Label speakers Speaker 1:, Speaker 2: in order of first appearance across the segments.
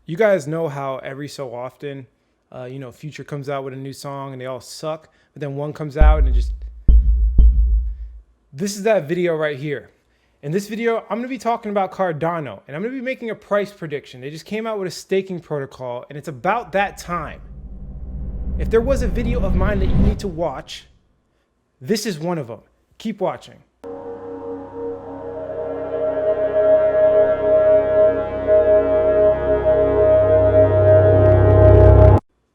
Speaker 1: You guys know how every so often, Future comes out with a new song and they all suck, but then one comes out and it just. This is that video right here. In this video, I'm going to be talking about Cardano, and I'm going to be making a price prediction. They just came out with a staking protocol, and it's about that time. If there was a video of mine that you need to watch, this is one of them. Keep watching.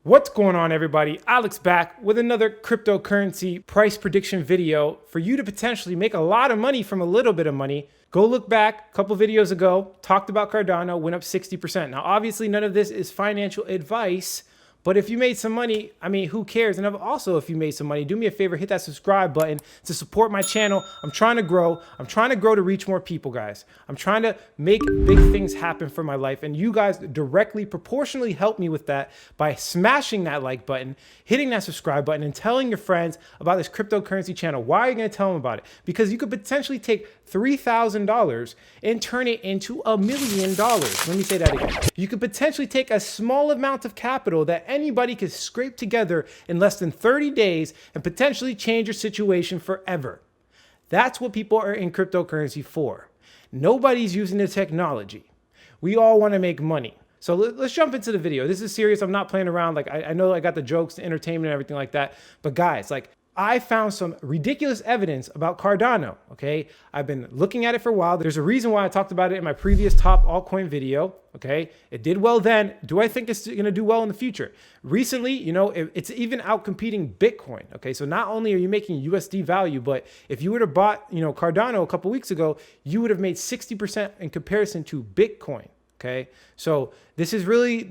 Speaker 1: What's going on, everybody? Alex back with another cryptocurrency price prediction video for you to potentially make a lot of money from a little bit of money. Go look back a couple videos ago, talked about Cardano, went up 60%. Now, obviously, none of this is financial advice, but if you made some money, I mean, who cares? And also, if you made some money, do me a favor, hit that subscribe button to support my channel. I'm trying to grow. I'm trying to grow to reach more people, guys. I'm trying to make big things happen for my life. And you guys directly, proportionally help me with that by smashing that like button, hitting that subscribe button, and telling your friends about this cryptocurrency channel. Why are you going to tell them about it? Because you could potentially take $3,000 and turn it into $1 million. Let me say that again. You could potentially take a small amount of capital that anybody could scrape together in less than 30 days and potentially change your situation forever. That's what people are in cryptocurrency for. Nobody's using the technology. We all want to make money. So let's jump into the video. This is serious. I'm not playing around. Like I know I got the jokes, the entertainment, and everything like that. But guys, I found some ridiculous evidence about Cardano, okay? I've been looking at it for a while. There's a reason why I talked about it in my previous top altcoin video, okay? It did well then. Do I think it's gonna do well in the future? Recently, it's even out competing Bitcoin, okay? So not only are you making USD value, but if you would have bought, Cardano a couple weeks ago, you would have made 60% in comparison to Bitcoin. Okay, so this is really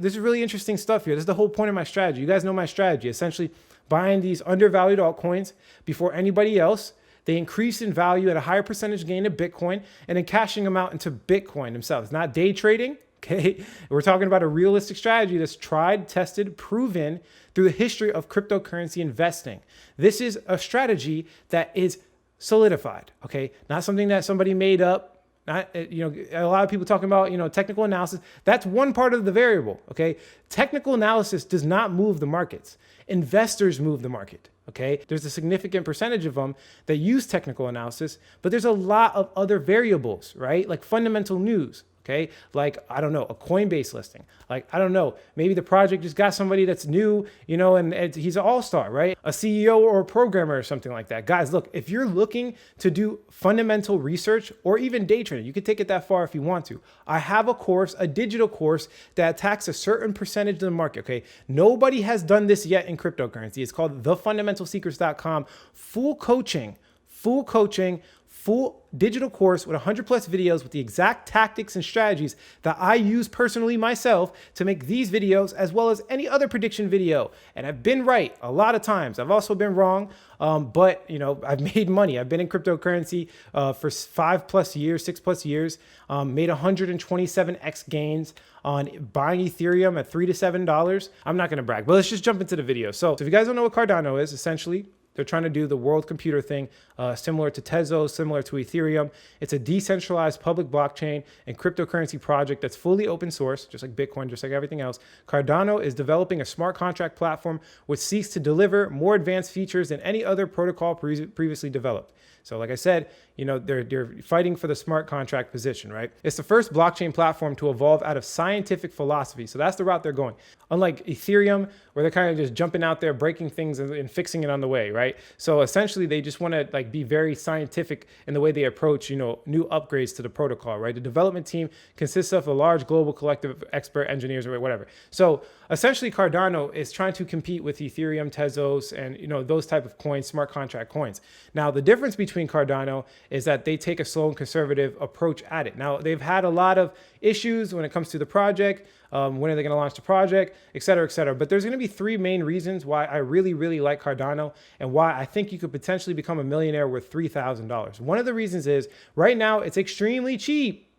Speaker 1: interesting stuff here. This is the whole point of my strategy. You guys know my strategy. Essentially, buying these undervalued altcoins before anybody else. They increase in value at a higher percentage gain of Bitcoin, and then cashing them out into Bitcoin themselves. Not day trading. Okay, we're talking about a realistic strategy that's tried, tested, proven through the history of cryptocurrency investing. This is a strategy that is solidified. Okay, not something that somebody made up. Not, a lot of people talking about, technical analysis. That's one part of the variable, okay? Technical analysis does not move the markets. Investors move the market, okay? There's a significant percentage of them that use technical analysis, but there's a lot of other variables, right? Like fundamental news, okay? Like, I don't know, a Coinbase listing. Like, I don't know, maybe the project just got somebody that's new, and he's an all-star, right? A CEO or a programmer or something like that. Guys, look, if you're looking to do fundamental research or even day trading, you can take it that far if you want to. I have a course, a digital course that attacks a certain percentage of the market, okay? Nobody has done this yet in cryptocurrency. It's called thefundamentalsecrets.com. Full coaching, full digital course with 100 plus videos with the exact tactics and strategies that I use personally myself to make these videos as well as any other prediction video. And I've been right a lot of times. I've also been wrong, but I've made money. I've been in cryptocurrency for 6 plus years, made 127x gains on buying Ethereum at $3 to $7. I'm not going to brag, but let's just jump into the video. So if you guys don't know what Cardano is, essentially, they're trying to do the world computer thing, similar to Tezos, similar to Ethereum. It's a decentralized public blockchain and cryptocurrency project that's fully open source, just like Bitcoin, just like everything else. Cardano is developing a smart contract platform which seeks to deliver more advanced features than any other protocol previously developed. So like I said, they're fighting for the smart contract position, right? It's the first blockchain platform to evolve out of scientific philosophy. So that's the route they're going. Unlike Ethereum, where they're kind of just jumping out there, breaking things and fixing it on the way, right? So essentially, they just want to be very scientific in the way they approach, new upgrades to the protocol, right? The development team consists of a large global collective of expert engineers or whatever. So essentially, Cardano is trying to compete with Ethereum, Tezos, and those type of coins, smart contract coins. Now, the difference between Cardano is that they take a slow and conservative approach at it. Now, they've had a lot of issues when it comes to the project. When are they going to launch the project, et cetera, et cetera. But there's going to be three main reasons why I really, really like Cardano and why I think you could potentially become a millionaire with $3,000. One of the reasons is right now it's extremely cheap.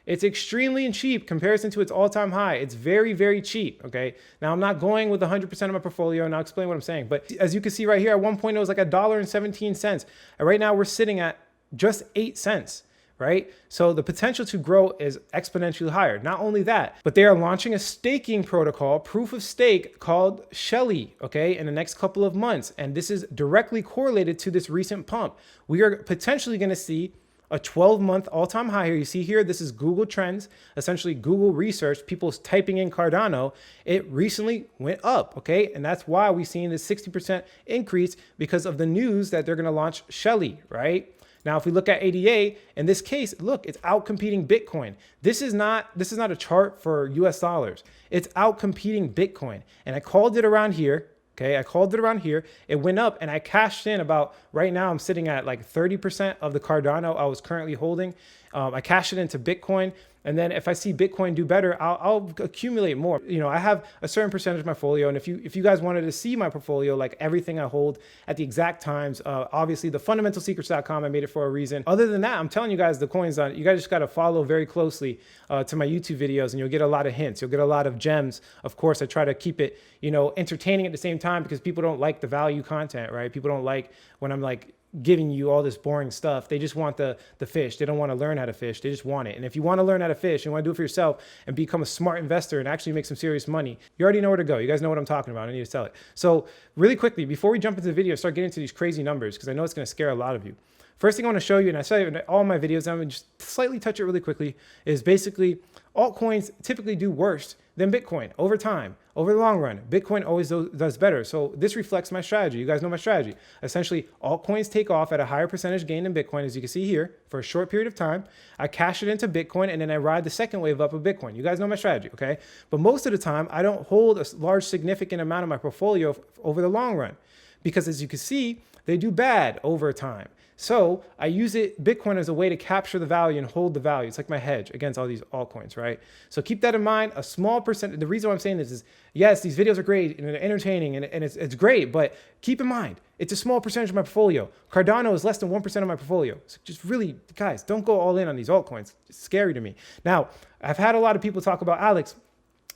Speaker 1: It's extremely cheap comparison to its all-time high. It's very, very cheap, okay? Now, I'm not going with 100% of my portfolio, and I'll explain what I'm saying. But as you can see right here, at one point, it was like $1.17. And right now, we're sitting at just 8 cents. right? So the potential to grow is exponentially higher. Not only that, but they are launching a staking protocol, proof of stake, called Shelly, okay, in the next couple of months. And this is directly correlated to this recent pump. We are potentially going to see a 12-month all-time high here. You see here, this is Google Trends, essentially Google research, people typing in Cardano. It recently went up, okay? And that's why we've seen this 60% increase because of the news that they're gonna launch Shelly, right? Now, if we look at ADA, in this case, look, it's outcompeting Bitcoin. This is not a chart for US dollars. It's outcompeting Bitcoin. And I called it around here. Okay, I called it around here. It went up and I cashed in about, right now I'm sitting at like 30% of the Cardano I was currently holding. I cashed it into Bitcoin. And then if I see Bitcoin do better, I'll accumulate more. You know, I have a certain percentage of my portfolio. And if you guys wanted to see my portfolio, like everything I hold at the exact times, obviously the fundamentalsecrets.com, I made it for a reason. Other than that, I'm telling you guys the coins on, you guys just got to follow very closely to my YouTube videos and you'll get a lot of hints. You'll get a lot of gems. Of course, I try to keep it, you know, entertaining at the same time because people don't like the value content, right? People don't like when I'm like giving you all this boring stuff. They just want the fish. They don't want to learn how to fish. They just want it. And if you want to learn how to fish, you want to do it for yourself and become a smart investor and actually make some serious money, you already know where to go. You guys know what I'm talking about. I need to tell it. So really quickly, before we jump into the video, start getting into these crazy numbers, because I know it's going to scare a lot of you. First thing I want to show you, and I say it in all my videos, I'm going to just slightly touch it really quickly, is basically altcoins typically do worse than Bitcoin over time, over the long run. Bitcoin always does better. So this reflects my strategy. You guys know my strategy. Essentially, altcoins take off at a higher percentage gain than Bitcoin, as you can see here, for a short period of time. I cash it into Bitcoin, and then I ride the second wave up of Bitcoin. You guys know my strategy, okay? But most of the time, I don't hold a large, significant amount of my portfolio over the long run, because as you can see, they do bad over time. So I use Bitcoin as a way to capture the value and hold the value. It's like my hedge against all these altcoins, right? So keep that in mind. A small percent. The reason why I'm saying this is, yes, these videos are great and they're entertaining and it's great, but keep in mind, it's a small percentage of my portfolio. Cardano is less than 1% of my portfolio. So just really, guys, don't go all in on these altcoins. It's scary to me. Now, I've had a lot of people talk about, Alex,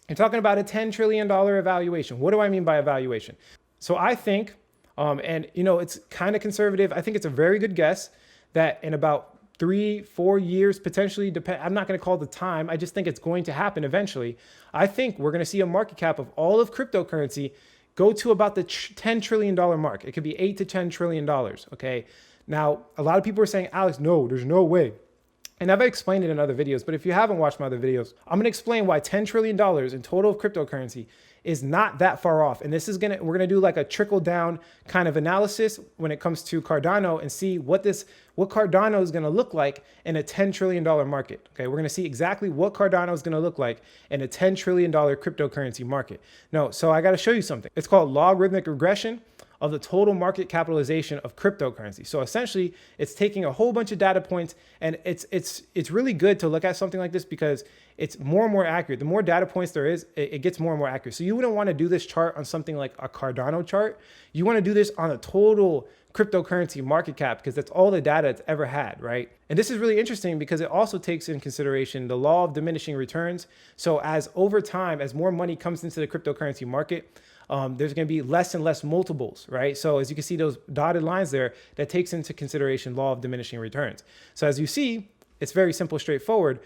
Speaker 1: you're talking about a $10 trillion evaluation. What do I mean by evaluation? So I think, and you know, it's kind of conservative. I think it's a very good guess that in about 3-4 years, potentially, I'm not going to call the time. I just think it's going to happen eventually. I think we're going to see a market cap of all of cryptocurrency go to about the $10 trillion mark. It could be $8 to $10 trillion. Okay. Now, a lot of people are saying, Alex, no, there's no way. And I've explained it in other videos, but if you haven't watched my other videos, I'm going to explain why $10 trillion in total of cryptocurrency is not that far off. And this is we're going to do like a trickle down kind of analysis when it comes to Cardano and see what Cardano is going to look like in a $10 trillion market. Okay. We're going to see exactly what Cardano is going to look like in a $10 trillion cryptocurrency market. No, so I got to show you something. It's called logarithmic regression of the total market capitalization of cryptocurrency. So essentially, it's taking a whole bunch of data points, and it's really good to look at something like this because it's more and more accurate. The more data points there is, it gets more and more accurate. So you wouldn't want to do this chart on something like a Cardano chart. You want to do this on a total cryptocurrency market cap because that's all the data it's ever had, right? And this is really interesting because it also takes in consideration the law of diminishing returns. So as over time, as more money comes into the cryptocurrency market, there's going to be less and less multiples, right? So as you can see those dotted lines there, that takes into consideration law of diminishing returns. So as you see, it's very simple, straightforward.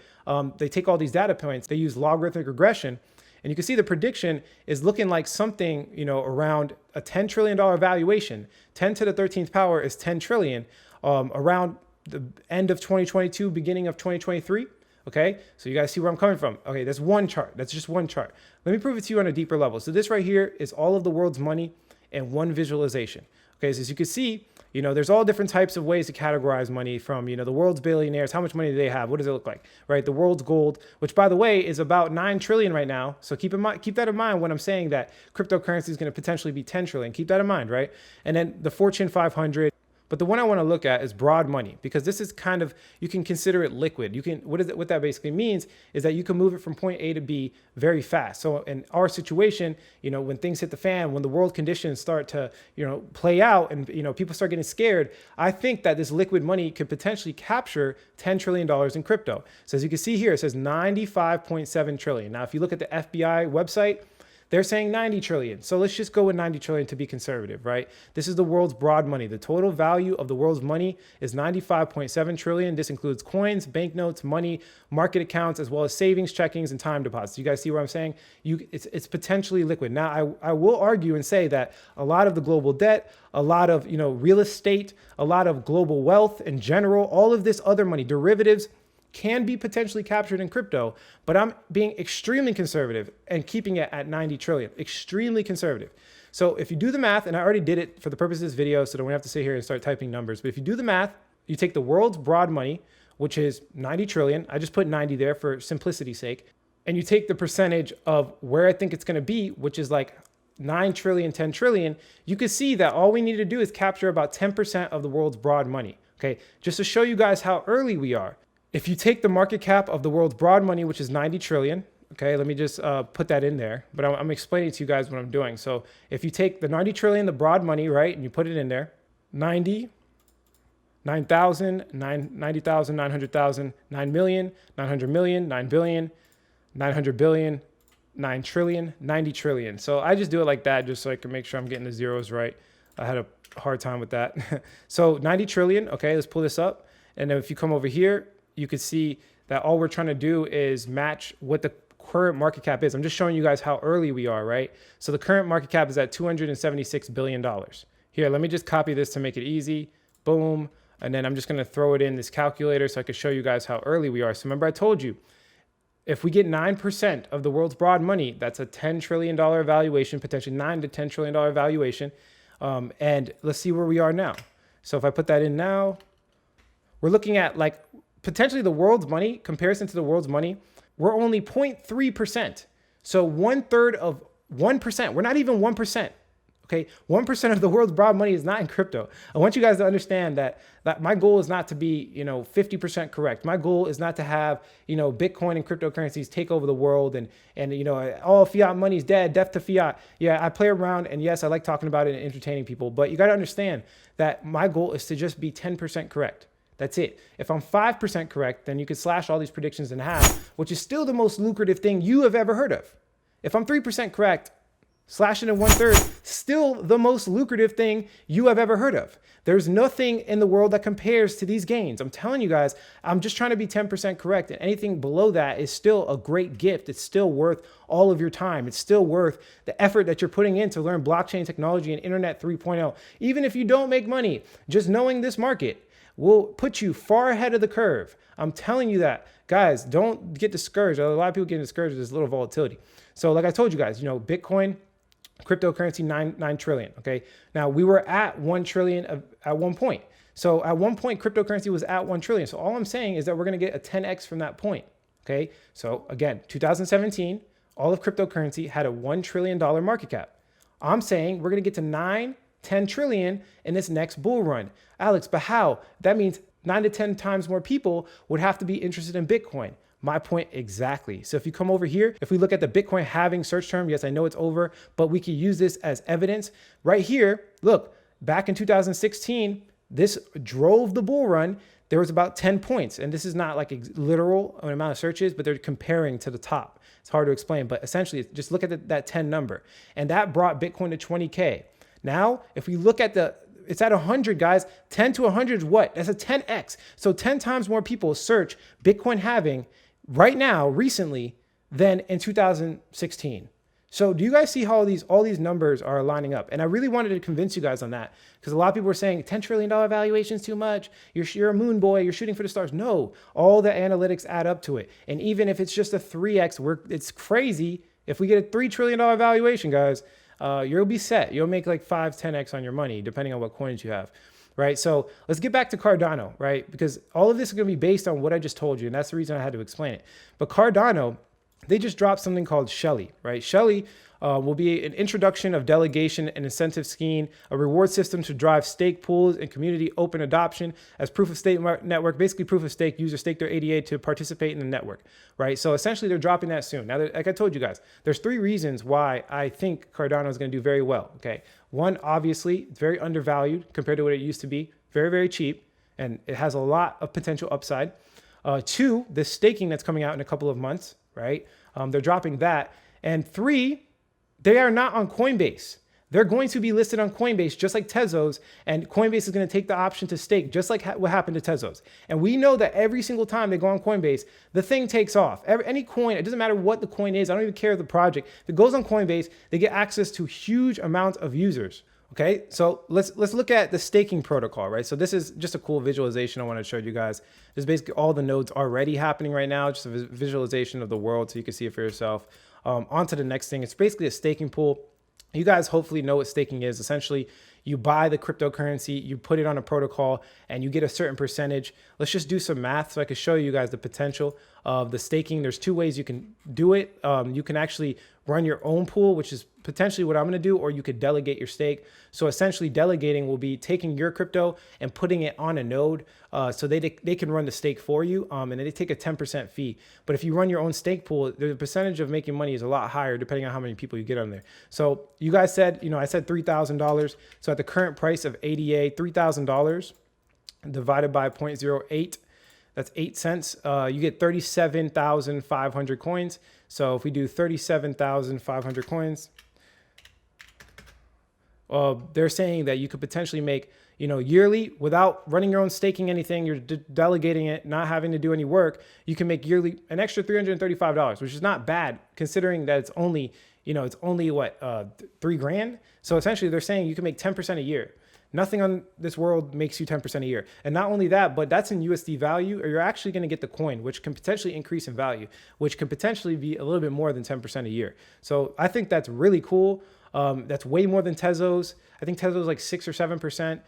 Speaker 1: They take all these data points, they use logarithmic regression, and you can see the prediction is looking like something, you know, around a $10 trillion valuation. 10 to the 13th power is 10 trillion around the end of 2022, beginning of 2023. Okay, so you guys see where I'm coming from. Okay, that's one chart. That's just one chart. Let me prove it to you on a deeper level. So this right here is all of the world's money in one visualization. Okay, so as you can see, you know, there's all different types of ways to categorize money from, you know, the world's billionaires. How much money do they have? What does it look like, right? The world's gold, which by the way, is about 9 trillion right now. So keep that in mind when I'm saying that cryptocurrency is going to potentially be 10 trillion. Keep that in mind, right? And then the Fortune 500. But the one I want to look at is broad money, because this is kind of, you can consider it liquid. You can, what that basically means is that you can move it from point A to B very fast. So in our situation, you know, when things hit the fan, when the world conditions start to, you know, play out and, you know, people start getting scared, I think that this liquid money could potentially capture $10 trillion in crypto. So as you can see here, it says 95.7 trillion. Now, if you look at the FBI website, They're saying 90 trillion. So let's just go with 90 trillion to be conservative, right? This is the world's broad money. The total value of the world's money is 95.7 trillion. This includes coins, banknotes, money, market accounts, as well as savings, checkings, and time deposits. You guys see what I'm saying? It's potentially liquid. Now, I will argue and say that a lot of the global debt, a lot of real estate, a lot of global wealth in general, all of this other money, derivatives, can be potentially captured in crypto, but I'm being extremely conservative and keeping it at 90 trillion, extremely conservative. So if you do the math, and I already did it for the purpose of this video, so don't have to sit here and start typing numbers, but if you do the math, you take the world's broad money, which is 90 trillion. I just put 90 there for simplicity's sake. And you take the percentage of where I think it's going to be, which is like 9 trillion, 10 trillion. You can see that all we need to do is capture about 10% of the world's broad money. Okay. Just to show you guys how early we are. If you take the market cap of the world's broad money, which is 90 trillion, okay, let me just put that in there, but I'm explaining to you guys what I'm doing. So if you take the 90 trillion, the broad money, right, and you put it in there, 90, 9,000, 90,000, 900,000, 9 million, 900 million, 9 billion, 900 billion, 9 trillion, 90 trillion. So I just do it like that just so I can make sure I'm getting the zeros right. I had a hard time with that. So 90 trillion, okay, let's pull this up. And then if you come over here, you can see that all we're trying to do is match what the current market cap is. I'm just showing you guys how early we are, right? So the current market cap is at $276 billion. Here, let me just copy this to make it easy. Boom. And then I'm just going to throw it in this calculator so I can show you guys how early we are. So remember I told you, if we get 9% of the world's broad money, that's a $10 trillion valuation, potentially $9 to $10 trillion valuation. And let's see where we are now. So if I put that in now, we're looking at like potentially the world's money, comparison to the world's money, we're only 0.3%. So 1/3 of 1%. We're not even 1%. Okay, 1% of the world's broad money is not in crypto. I want you guys to understand that my goal is not to be 50% correct. My goal is not to have Bitcoin and cryptocurrencies take over the world and all fiat money is dead, death to fiat. Yeah, I play around and yes, I like talking about it and entertaining people, but you got to understand that my goal is to just be 10% correct. That's it. If I'm 5% correct, then you could slash all these predictions in half, which is still the most lucrative thing you have ever heard of. If I'm 3% correct, slash it in 1/3, still the most lucrative thing you have ever heard of. There's nothing in the world that compares to these gains. I'm telling you guys, I'm just trying to be 10% correct. And anything below that is still a great gift. It's still worth all of your time. It's still worth the effort that you're putting in to learn blockchain technology and Internet 3.0. Even if you don't make money, just knowing this market will put you far ahead of the curve. I'm telling you that. Guys, don't get discouraged. A lot of people get discouraged with this little volatility. So like I told you guys, Bitcoin, cryptocurrency, 9 trillion. Okay. Now we were at 1 trillion at one point. So at one point, cryptocurrency was at 1 trillion. So all I'm saying is that we're going to get a 10x from that point. Okay. So again, 2017, all of cryptocurrency had a $1 trillion market cap. I'm saying we're going to get to 10 trillion in this next bull run. Alex, but how? That means 9 to 10 times more people would have to be interested in Bitcoin. My point exactly. So if you come over here, if we look at the Bitcoin halving search term, yes, I know it's over, but we can use this as evidence. Right here, look, back in 2016, this drove the bull run. There was about 10 points. And this is not like a literal amount of searches, but they're comparing to the top. It's hard to explain, but essentially just look at that 10 number. And that brought Bitcoin to 20K. Now, if we look at it's at 100, guys. 10 to 100 is what? That's a 10x. So 10 times more people search Bitcoin halving right now, recently, than in 2016. So do you guys see how all these numbers are lining up? And I really wanted to convince you guys on that because a lot of people were saying $10 trillion valuation is too much. You're a moon boy. You're shooting for the stars. No, all the analytics add up to it. And even if it's just a 3x, it's crazy. If we get a $3 trillion valuation, guys, you'll be set. You'll make like 5, 10x on your money, depending on what coins you have, right? So let's get back to Cardano, right? Because all of this is going to be based on what I just told you. And that's the reason I had to explain it. But Cardano, they just dropped something called Shelly, right? Shelly will be an introduction of delegation and incentive scheme, a reward system to drive stake pools and community open adoption as proof of stake network. Basically, proof of stake, users stake their ADA to participate in the network, right? So essentially, they're dropping that soon. Now, like I told you guys, there's 3 reasons why I think Cardano is going to do very well, okay? One, obviously, it's very undervalued compared to what it used to be. Very, very cheap, and it has a lot of potential upside. 2, the staking that's coming out in a couple of months, right? They're dropping that. And 3, they are not on Coinbase. They're going to be listed on Coinbase just like Tezos, and Coinbase is going to take the option to stake just like what happened to Tezos. And we know that every single time they go on Coinbase, the thing takes off. Any coin, it doesn't matter what the coin is. I don't even care the project. If it goes on Coinbase, they get access to huge amounts of users. Okay, so let's look at the staking protocol, right? So this is just a cool visualization I want to show you guys. There's basically all the nodes already happening right now, just a visualization of the world so you can see it for yourself. On to the next thing. It's basically a staking pool. You guys hopefully know what staking is. Essentially, you buy the cryptocurrency, you put it on a protocol, and you get a certain percentage. Let's just do some math so I can show you guys the potential of the staking. There's two ways you can do it. You can actually run your own pool, which is potentially what I'm going to do, or you could delegate your stake. So essentially delegating will be taking your crypto and putting it on a node so they can run the stake for you, and they take a 10% fee. But if you run your own stake pool, the percentage of making money is a lot higher depending on how many people you get on there. So you guys said, I said $3,000. So at the current price of ADA, $3,000 divided by 0.08, that's 8 cents. You get 37,500 coins. So if we do 37,500 coins, they're saying that you could potentially make, yearly without running your own staking anything. You're delegating it, not having to do any work. You can make yearly an extra $335, which is not bad considering that it's only, it's only what, $3,000. So essentially they're saying you can make 10% a year. Nothing on this world makes you 10% a year. And not only that, but that's in USD value, or you're actually going to get the coin, which can potentially increase in value, which can potentially be a little bit more than 10% a year. So I think that's really cool. That's way more than Tezos. I think Tezos is like 6 or 7%.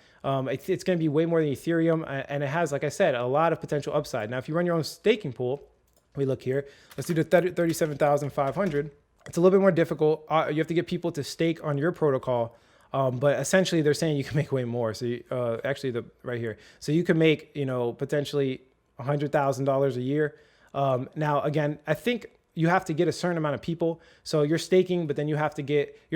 Speaker 1: It's going to be way more than Ethereum. And it has, like I said, a lot of potential upside. Now, if you run your own staking pool, we look here, let's do the 37,500. It's a little bit more difficult. You have to get people to stake on your protocol. But essentially they're saying you can make way more. So right here. So you can make, potentially $100,000 a year. Now, again, I think you have to get a certain amount of people. So you're staking, but then you're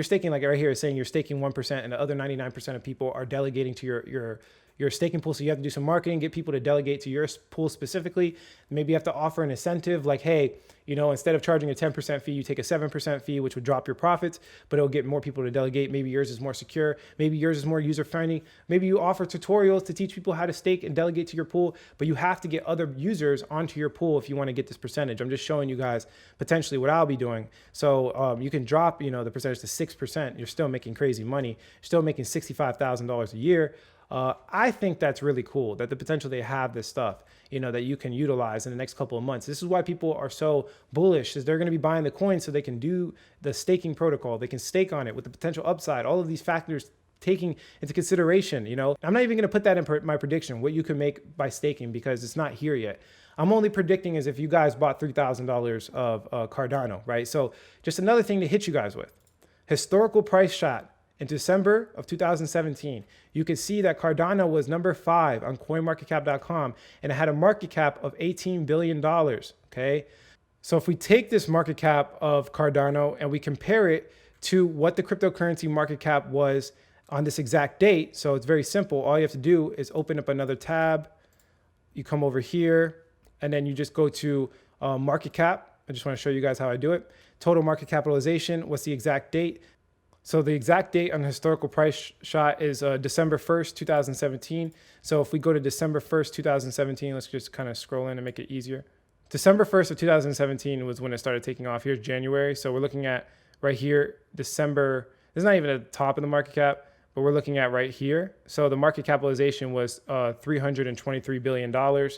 Speaker 1: staking like right here is saying you're staking 1% and the other 99% of people are delegating to your staking pool. So you have to do some marketing, get people to delegate to your pool specifically. Maybe you have to offer an incentive like, hey, instead of charging a 10% fee, you take a 7% fee, which would drop your profits, but it'll get more people to delegate. Maybe yours is more secure. Maybe yours is more user-friendly. Maybe you offer tutorials to teach people how to stake and delegate to your pool, but you have to get other users onto your pool if you want to get this percentage. I'm just showing you guys potentially what I'll be doing. So you can drop, the percentage to 6%. You're still making crazy money. You're still making $65,000 a year. I think that's really cool that the potential they have this stuff, that you can utilize in the next couple of months. This is why people are so bullish, is they're going to be buying the coin so they can do the staking protocol. They can stake on it with the potential upside, all of these factors taking into consideration. I'm not even going to put that in my prediction, what you can make by staking, because it's not here yet. I'm only predicting as if you guys bought $3,000 of Cardano, right? So just another thing to hit you guys with. Historical price shot. In December of 2017, you can see that Cardano was number 5 on coinmarketcap.com, and it had a market cap of $18 billion, okay? So if we take this market cap of Cardano and we compare it to what the cryptocurrency market cap was on this exact date, so it's very simple. All you have to do is open up another tab. You come over here, and then you just go to market cap. I just want to show you guys how I do it. Total market capitalization, what's the exact date? So the exact date on the historical price shot is December 1st, 2017. So if we go to December 1st, 2017, let's just kind of scroll in and make it easier. December 1st of 2017 was when it started taking off. Here's January. So we're looking at right here, December. This is not even at the top of the market cap, but we're looking at right here. So the market capitalization was $323 billion.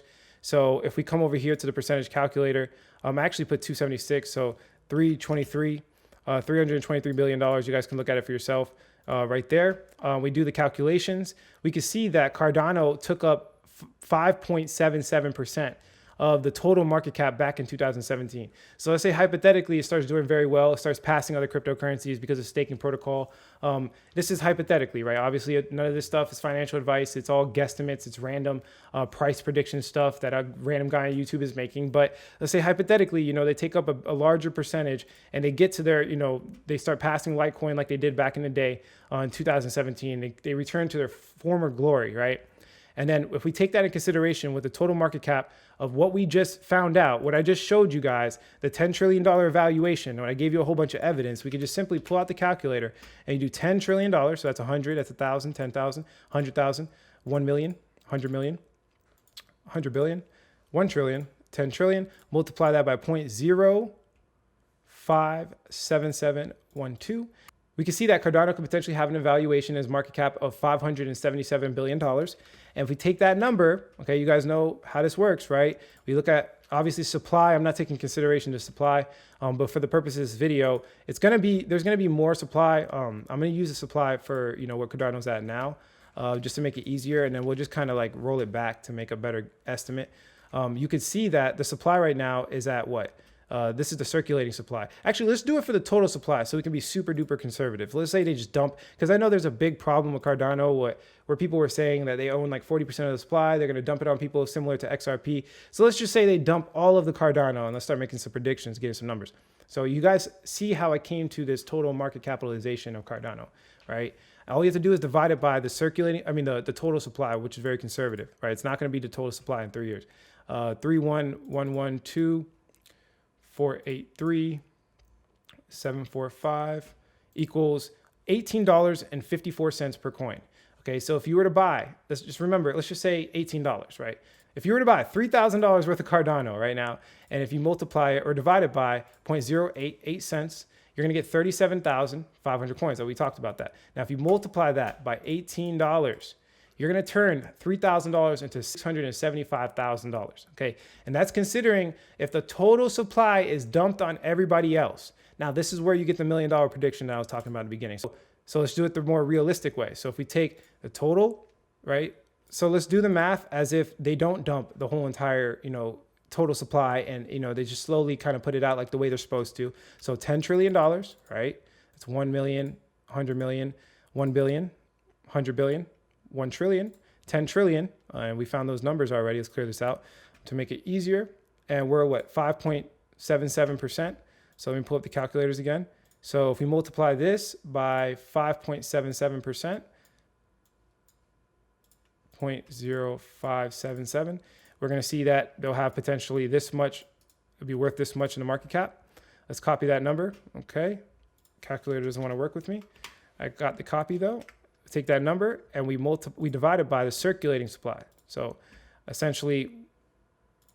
Speaker 1: So if we come over here to the percentage calculator, I actually put 276. So 323. $323 billion. You guys can look at it for yourself right there. We do the calculations. We can see that Cardano took up 5.77% of the total market cap back in 2017. So let's say hypothetically it starts doing very well, it starts passing other cryptocurrencies because of staking protocol. This is hypothetically, right? Obviously none of this stuff is financial advice. It's all guesstimates. It's random price prediction stuff that a random guy on YouTube is making. But let's say hypothetically, they take up a larger percentage and they get to their, they start passing Litecoin like they did back in the day in 2017. They return to their former glory, right? And then if we take that in consideration with the total market cap of what we just found out, what I just showed you guys, the $10 trillion valuation, when I gave you a whole bunch of evidence, we could just simply pull out the calculator and you do $10 trillion. So that's 100, that's 1,000, 10,000, 100,000, 1 million, 100 million, 100 billion, 1 trillion, 10 trillion, multiply that by 0.057712. We can see that Cardano could potentially have an evaluation as market cap of $577 billion. And if we take that number, okay, you guys know how this works, right? We look at obviously supply. I'm not taking consideration to supply, but for the purposes of this video, there's going to be more supply. I'm going to use the supply for, where Cardano's at now, just to make it easier. And then we'll just kind of like roll it back to make a better estimate. You could see that the supply right now is at what? This is the circulating supply. Actually, let's do it for the total supply so we can be super duper conservative. Let's say they just dump, because I know there's a big problem with Cardano where people were saying that they own like 40% of the supply. They're going to dump it on people similar to XRP. So let's just say they dump all of the Cardano and let's start making some predictions, getting some numbers. So you guys see how I came to this total market capitalization of Cardano, right? All you have to do is divide it by the the total supply, which is very conservative, right? It's not going to be the total supply in 3 years. 31112 483,745 equals $18.54 per coin. Okay, so if you were to buy, let's just say $18, right? If you were to buy $3,000 worth of Cardano right now, and if you multiply it or divide it by 0.088 cents, you're gonna get 37,500 coins. So we talked about that. Now, if you multiply that by $18, you're going to turn $3,000 into $675,000. Okay. And that's considering if the total supply is dumped on everybody else. Now, this is where you get the $1 million prediction that I was talking about at the beginning. So let's do it the more realistic way. So if we take the total, right? So let's do the math as if they don't dump the whole entire, total supply and, they just slowly kind of put it out like the way they're supposed to. So $10 trillion, right? That's 1 million, 100 million, 1 billion, 100 billion. 1 trillion, 10 trillion, and we found those numbers already. Let's clear this out to make it easier. And we're what, 5.77%. So let me pull up the calculators again. So if we multiply this by 5.77%, 0.0577, we're going to see that they'll have potentially this much, it'll be worth this much in the market cap. Let's copy that number. Okay. Calculator doesn't want to work with me. I got the copy though. Take that number and we divide it by the circulating supply. So essentially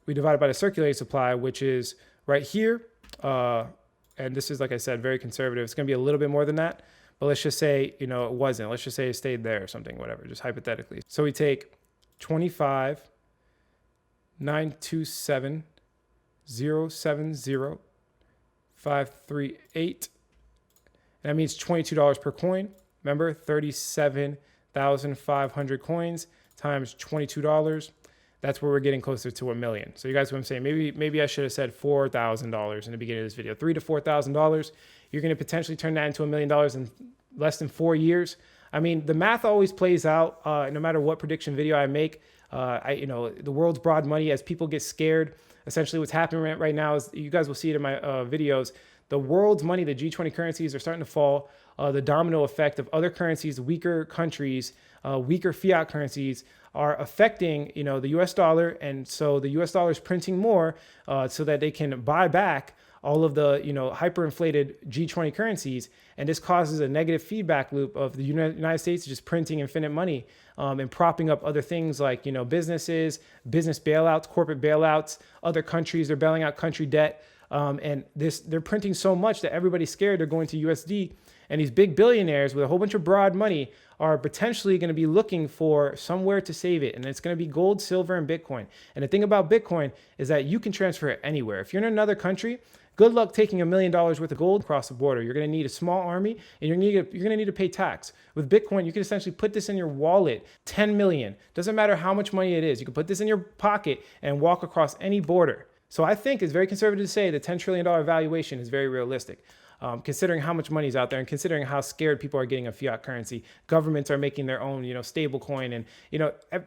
Speaker 1: we divide it by the circulating supply, which is right here. And this is, like I said, very conservative. It's going to be a little bit more than that, but let's just say, it wasn't. Let's just say it stayed there or something, whatever, just hypothetically. So we take 25,927,070,538. And that means $22 per coin. Remember, 37,500 coins times $22. That's where we're getting closer to $1 million. So you guys, what I'm saying, maybe I should have said $4,000 in the beginning of this video. $3,000 to $4,000. You're going to potentially turn that into $1 million in less than 4 years. I mean, the math always plays out no matter what prediction video I make. The world's broad money, as people get scared. Essentially, what's happening right now is, you guys will see it in my videos. The world's money, the G20 currencies, are starting to fall. The domino effect of other currencies, weaker countries, weaker fiat currencies are affecting, the US dollar. And so the US dollar is printing more so that they can buy back all of the, hyperinflated G20 currencies. And this causes a negative feedback loop of the United States just printing infinite money and propping up other things like, businesses, business bailouts, corporate bailouts, other countries, they're bailing out country debt. And they're printing so much that everybody's scared they're going to USD. And these big billionaires with a whole bunch of broad money are potentially going to be looking for somewhere to save it. And it's going to be gold, silver, and Bitcoin. And the thing about Bitcoin is that you can transfer it anywhere. If you're in another country, good luck taking $1 million worth of gold across the border. You're going to need a small army and you're going to need to pay tax. With Bitcoin, you can essentially put this in your wallet, 10 million. Doesn't matter how much money it is. You can put this in your pocket and walk across any border. So I think it's very conservative to say the $10 trillion valuation is very realistic. Considering how much money is out there and considering how scared people are getting of fiat currency. Governments are making their own, stable coin, and,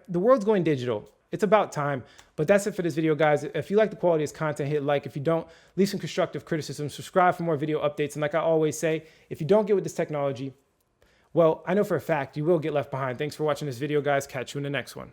Speaker 1: the world's going digital. It's about time. But that's it for this video, guys. If you like the quality of this content, hit like. If you don't, leave some constructive criticism. Subscribe for more video updates. And like I always say, if you don't get with this technology, well, I know for a fact you will get left behind. Thanks for watching this video, guys. Catch you in the next one.